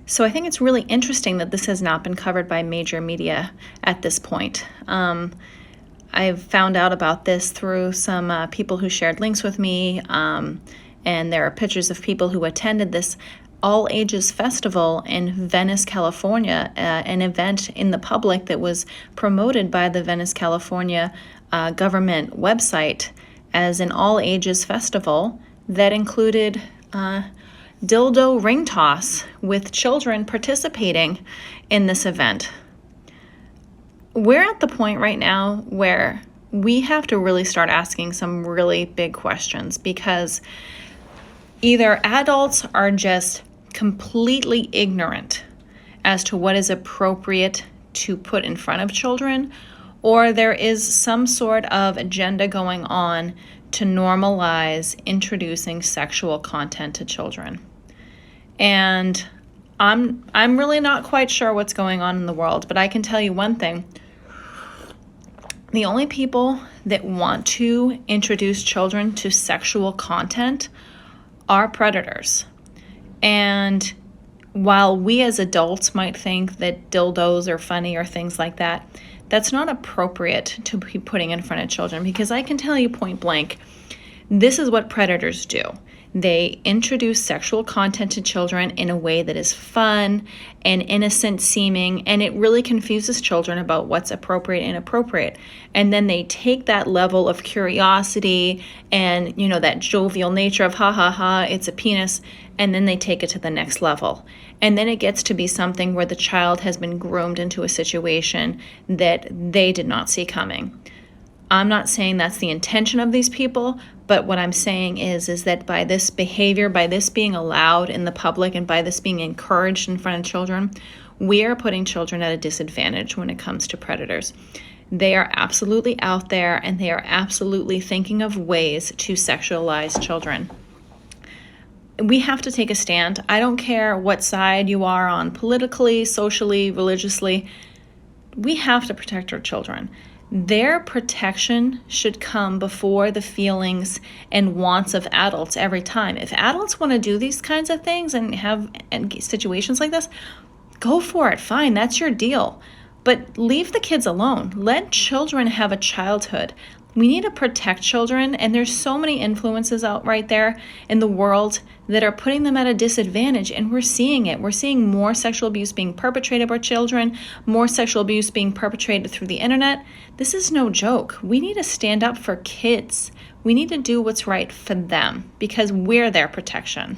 So I think it's really interesting that this has not been covered by major media at this point. I've found out about this through some people who shared links with me, and there are pictures of people who attended this all ages festival in Venice, California, an event in the public that was promoted by the Venice, California government website as an all ages festival that included dildo ring toss with children participating in this event. We're at the point right now where we have to really start asking some really big questions, because either adults are just completely ignorant as to what is appropriate to put in front of children, or there is some sort of agenda going on to normalize introducing sexual content to children. And I'm really not quite sure what's going on in the world, but I can tell you one thing. The only people that want to introduce children to sexual content are predators. And while we as adults might think that dildos are funny or things like that, that's not appropriate to be putting in front of children, because I can tell you point blank, this is what predators do. They introduce sexual content to children in a way that is fun and innocent seeming, and it really confuses children about what's appropriate and inappropriate. And then they take that level of curiosity and, that jovial nature of ha ha ha, it's a penis, and then they take it to the next level. And then it gets to be something where the child has been groomed into a situation that they did not see coming. I'm not saying that's the intention of these people, but what I'm saying is that by this behavior, by this being allowed in the public, and by this being encouraged in front of children, we are putting children at a disadvantage when it comes to predators. They are absolutely out there, and they are absolutely thinking of ways to sexualize children. We have to take a stand. I don't care what side you are on politically, socially, religiously. We have to protect our children. Their protection should come before the feelings and wants of adults every time. If adults want to do these kinds of things and have situations like this, go for it. Fine, that's your deal. But leave the kids alone. Let children have a childhood. We need to protect children, and there's so many influences out right there in the world that are putting them at a disadvantage, and we're seeing it. We're seeing more sexual abuse being perpetrated by children, more sexual abuse being perpetrated through the internet. This is no joke. We need to stand up for kids. We need to do what's right for them, because we're their protection.